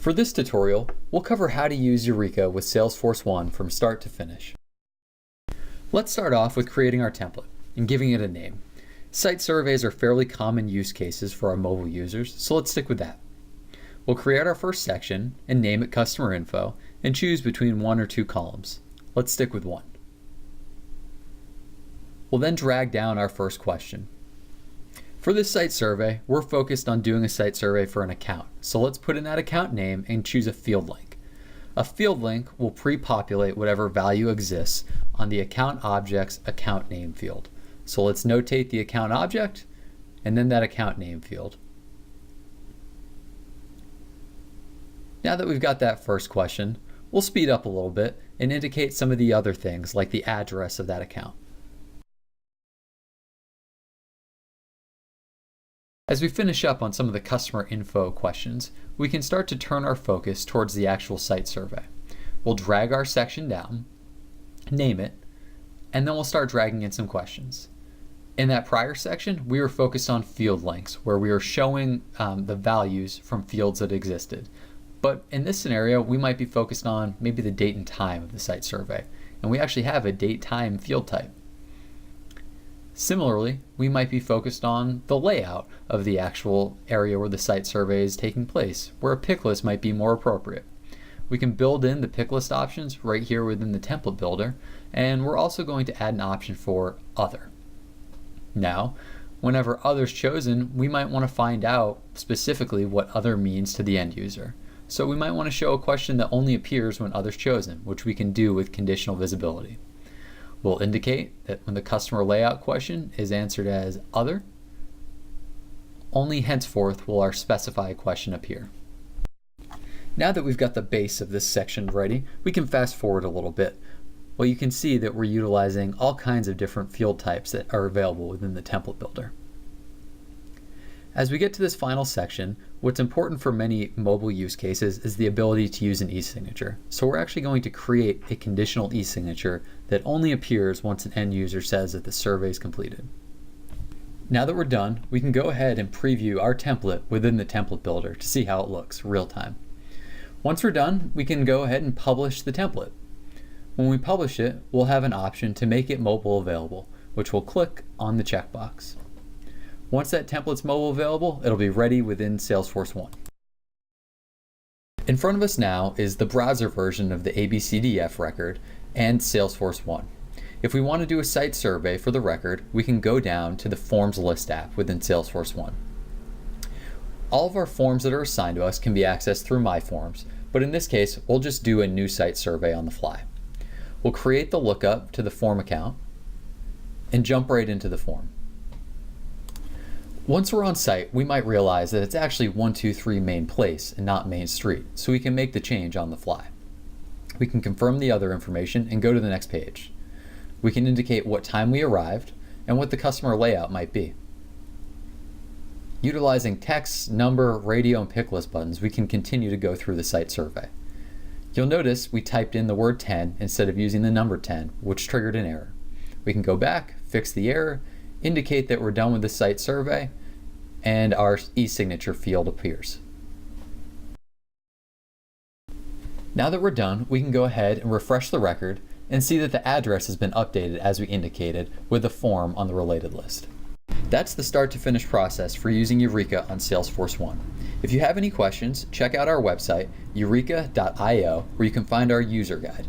For this tutorial, we'll cover how to use Youreka with Salesforce1 from start to finish. Let's start off with creating our template and giving it a name. Site surveys are fairly common use cases for our mobile users, so let's stick with that. We'll create our first section and name it Customer Info and choose between 1 or 2 columns. Let's stick with 1. We'll then drag down our first question. For this site survey, we're focused on doing a site survey for an account. So let's put in that account name and choose a field link. A field link will pre-populate whatever value exists on the account object's account name field. So let's notate the account object and then that account name field. Now that we've got that first question, we'll speed up a little bit and indicate some of the other things like the address of that account. As we finish up on some of the customer info questions, we can start to turn our focus towards the actual site survey. We'll drag our section down, name it, and then we'll start dragging in some questions. In that prior section, we were focused on field links, where we were showing the values from fields that existed. But in this scenario, we might be focused on maybe the date and time of the site survey, and we actually have a date-time field type. Similarly, we might be focused on the layout of the actual area where the site survey is taking place, where a pick list might be more appropriate. We can build in the pick list options right here within the template builder, and we're also going to add an option for Other. Now, whenever Other's chosen, we might want to find out specifically what Other means to the end user. So we might want to show a question that only appears when Other's chosen, which we can do with conditional visibility. We'll indicate that when the customer layout question is answered as Other, only henceforth will our specified question appear. Now that we've got the base of this section ready, we can fast forward a little bit. Well, you can see that we're utilizing all kinds of different field types that are available within the template builder. As we get to this final section, what's important for many mobile use cases is the ability to use an e-signature. So we're actually going to create a conditional e-signature that only appears once an end user says that the survey is completed. Now that we're done, we can go ahead and preview our template within the template builder to see how it looks real time. Once we're done, we can go ahead and publish the template. When we publish it, we'll have an option to make it mobile available, which we'll click on the checkbox. Once that template's mobile available, it'll be ready within Salesforce1. In front of us now is the browser version of the ABCDF record and Salesforce1. If we want to do a site survey for the record, we can go down to the Forms List app within Salesforce1. All of our forms that are assigned to us can be accessed through My Forms, but in this case, we'll just do a new site survey on the fly. We'll create the lookup to the form account and jump right into the form. Once we're on site, we might realize that it's actually 123 Main Place and not Main Street, so we can make the change on the fly. We can confirm the other information and go to the next page. We can indicate what time we arrived and what the customer layout might be. Utilizing text, number, radio, and pick list buttons, we can continue to go through the site survey. You'll notice we typed in the word 10 instead of using the number 10, which triggered an error. We can go back, fix the error, indicate that we're done with the site survey, and our e-signature field appears. Now that we're done, we can go ahead and refresh the record and see that the address has been updated as we indicated with the form on the related list. That's the start to finish process for using Youreka on Salesforce1. If you have any questions, check out our website, youreka.io, where you can find our user guide.